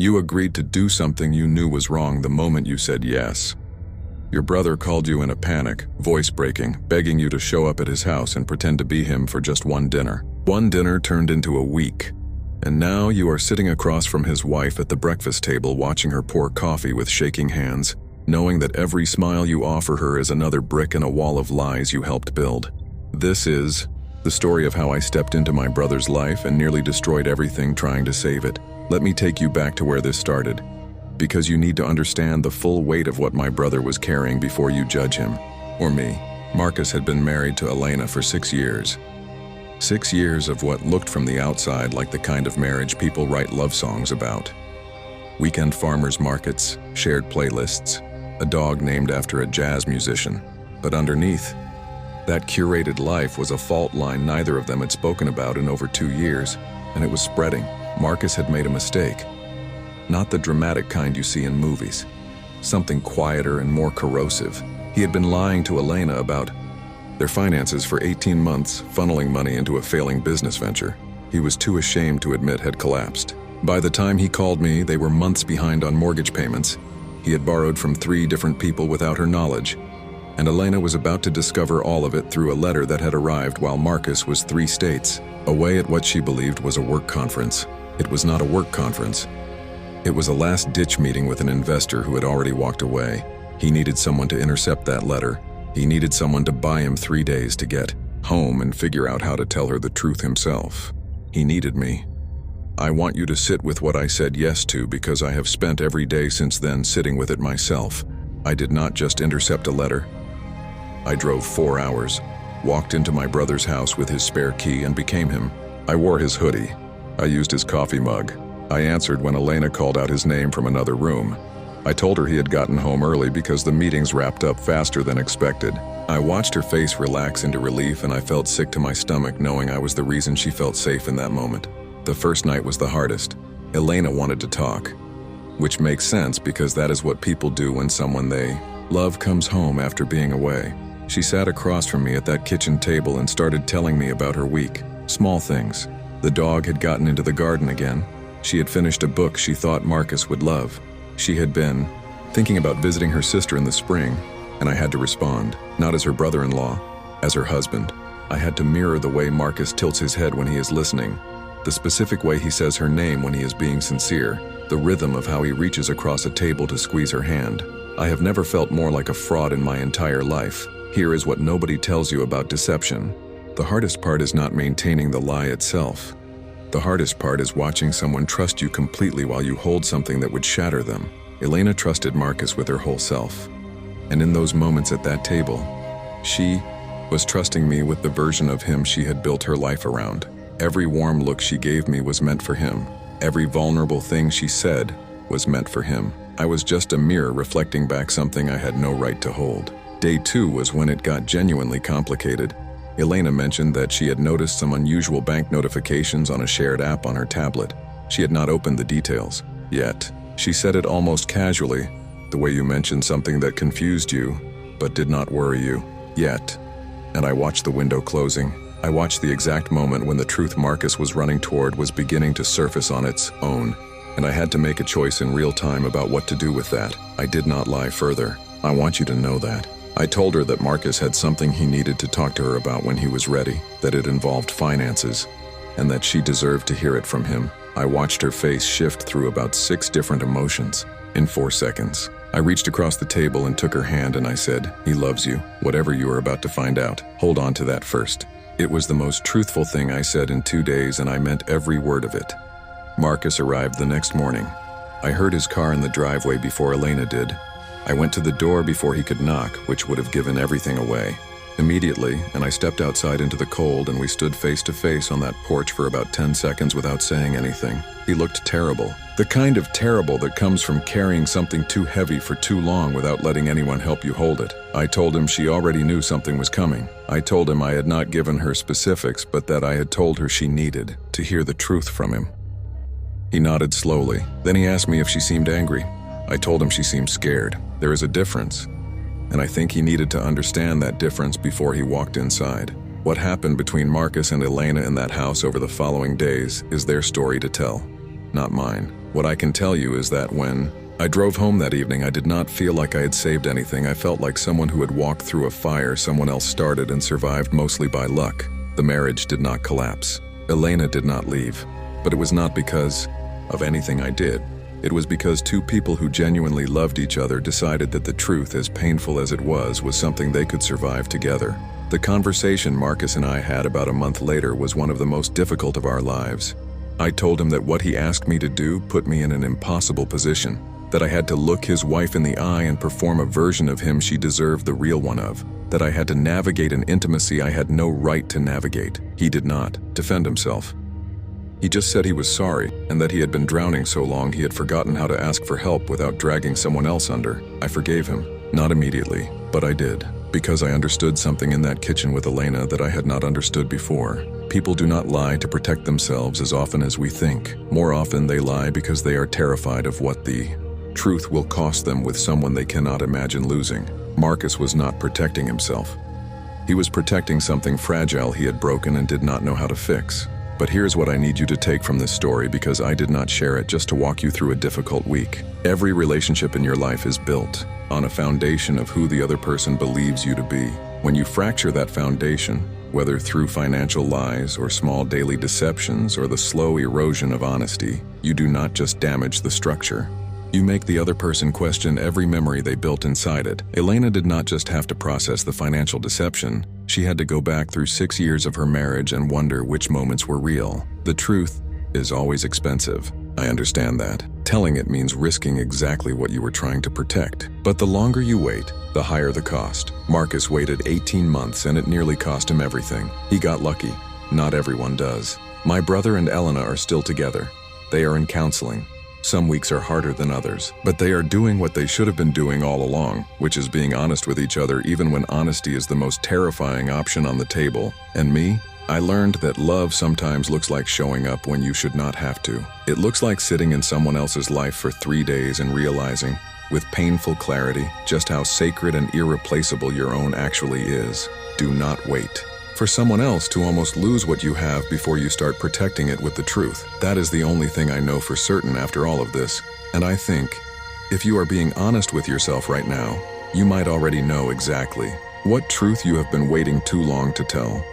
You agreed to do something you knew was wrong the moment you said yes. Your brother called you in a panic, voice breaking, begging you to show up at his house and pretend to be him for just one dinner. One dinner turned into a week. And now you are sitting across from his wife at the breakfast table watching her pour coffee with shaking hands, knowing that every smile you offer her is another brick in a wall of lies you helped build. This is the story of how I stepped into my brother's life and nearly destroyed everything trying to save it. Let me take you back to where this started, because you need to understand the full weight of what my brother was carrying before you judge him, or me. Marcus had been married to Elena for 6 years. 6 years of what looked from the outside like the kind of marriage people write love songs about. Weekend farmers markets, shared playlists, a dog named after a jazz musician. But underneath, that curated life was a fault line neither of them had spoken about in over 2 years, and it was spreading. Marcus had made a mistake. Not the dramatic kind you see in movies. Something quieter and more corrosive. He had been lying to Elena about their finances for 18 months, funneling money into a failing business venture he was too ashamed to admit had collapsed. By the time he called me, they were months behind on mortgage payments. He had borrowed from 3 different people without her knowledge, and Elena was about to discover all of it through a letter that had arrived while Marcus was 3 states away at what she believed was a work conference. It was not a work conference. It was a last-ditch meeting with an investor who had already walked away. He needed someone to intercept that letter. He needed someone to buy him 3 days to get home and figure out how to tell her the truth himself. He needed me. I want you to sit with what I said yes to because I have spent every day since then sitting with it myself. I did not just intercept a letter. I drove 4 hours, walked into my brother's house with his spare key and became him. I wore his hoodie. I used his coffee mug. I answered when Elena called out his name from another room. I told her he had gotten home early because the meetings wrapped up faster than expected. I watched her face relax into relief and I felt sick to my stomach knowing I was the reason she felt safe in that moment. The first night was the hardest. Elena wanted to talk, which makes sense because that is what people do when someone they love comes home after being away. She sat across from me at that kitchen table and started telling me about her week. Small things. The dog had gotten into the garden again. She had finished a book she thought Marcus would love. She had been thinking about visiting her sister in the spring, and I had to respond, not as her brother-in-law, as her husband. I had to mirror the way Marcus tilts his head when he is listening, the specific way he says her name when he is being sincere, the rhythm of how he reaches across a table to squeeze her hand. I have never felt more like a fraud in my entire life. Here is what nobody tells you about deception. The hardest part is not maintaining the lie itself. The hardest part is watching someone trust you completely while you hold something that would shatter them. Elena trusted Marcus with her whole self. And in those moments at that table, she was trusting me with the version of him she had built her life around. Every warm look she gave me was meant for him. Every vulnerable thing she said was meant for him. I was just a mirror reflecting back something I had no right to hold. Day 2 was when it got genuinely complicated. Elena mentioned that she had noticed some unusual bank notifications on a shared app on her tablet. She had not opened the details yet. She said it almost casually, the way you mentioned something that confused you, but did not worry you yet. And I watched the window closing. I watched the exact moment when the truth Marcus was running toward was beginning to surface on its own, and I had to make a choice in real time about what to do with that. I did not lie further. I want you to know that. I told her that Marcus had something he needed to talk to her about when he was ready, that it involved finances, and that she deserved to hear it from him. I watched her face shift through about 6 different emotions in 4 seconds. I reached across the table and took her hand and I said, "He loves you, whatever you are about to find out. Hold on to that first." It was the most truthful thing I said in 2 days and I meant every word of it. Marcus arrived the next morning. I heard his car in the driveway before Elena did. I went to the door before he could knock, which would have given everything away. Immediately, and I stepped outside into the cold and we stood face to face on that porch for about 10 seconds without saying anything. He looked terrible. The kind of terrible that comes from carrying something too heavy for too long without letting anyone help you hold it. I told him she already knew something was coming. I told him I had not given her specifics, but that I had told her she needed to hear the truth from him. He nodded slowly. Then he asked me if she seemed angry. I told him she seemed scared. There is a difference, and I think he needed to understand that difference before he walked inside. What happened between Marcus and Elena in that house over the following days is their story to tell. not mine. What I can tell you is that when I drove home that evening, I did not feel like I had saved anything. I felt like someone who had walked through a fire someone else started and survived mostly by luck. The marriage did not collapse. Elena did not leave. But it was not because of anything I did. It was because two people who genuinely loved each other decided that the truth, as painful as it was something they could survive together. The conversation Marcus and I had about a month later was one of the most difficult of our lives. I told him that what he asked me to do put me in an impossible position, that I had to look his wife in the eye and perform a version of him she deserved the real one of, that I had to navigate an intimacy I had no right to navigate. He did not defend himself. He just said he was sorry, and that he had been drowning so long he had forgotten how to ask for help without dragging someone else under. I forgave him. Not immediately, but I did, because I understood something in that kitchen with Elena that I had not understood before. People do not lie to protect themselves as often as we think. More often they lie because they are terrified of what the truth will cost them with someone they cannot imagine losing. Marcus was not protecting himself. He was protecting something fragile he had broken and did not know how to fix. But here's what I need you to take from this story, because I did not share it just to walk you through a difficult week. Every relationship in your life is built on a foundation of who the other person believes you to be. When you fracture that foundation, whether through financial lies or small daily deceptions or the slow erosion of honesty, you do not just damage the structure. You make the other person question every memory they built inside it. Elena did not just have to process the financial deception. She had to go back through 6 years of her marriage and wonder which moments were real. The truth is always expensive. I understand that. Telling it means risking exactly what you were trying to protect. But the longer you wait, the higher the cost. Marcus waited 18 months and it nearly cost him everything. He got lucky. Not everyone does. My brother and Elena are still together. They are in counseling. Some weeks are harder than others, but they are doing what they should have been doing all along, which is being honest with each other even when honesty is the most terrifying option on the table. And me? I learned that love sometimes looks like showing up when you should not have to. It looks like sitting in someone else's life for 3 days and realizing, with painful clarity, just how sacred and irreplaceable your own actually is. Do not wait for someone else to almost lose what you have before you start protecting it with the truth. That is the only thing I know for certain after all of this. And I think, if you are being honest with yourself right now, you might already know exactly what truth you have been waiting too long to tell.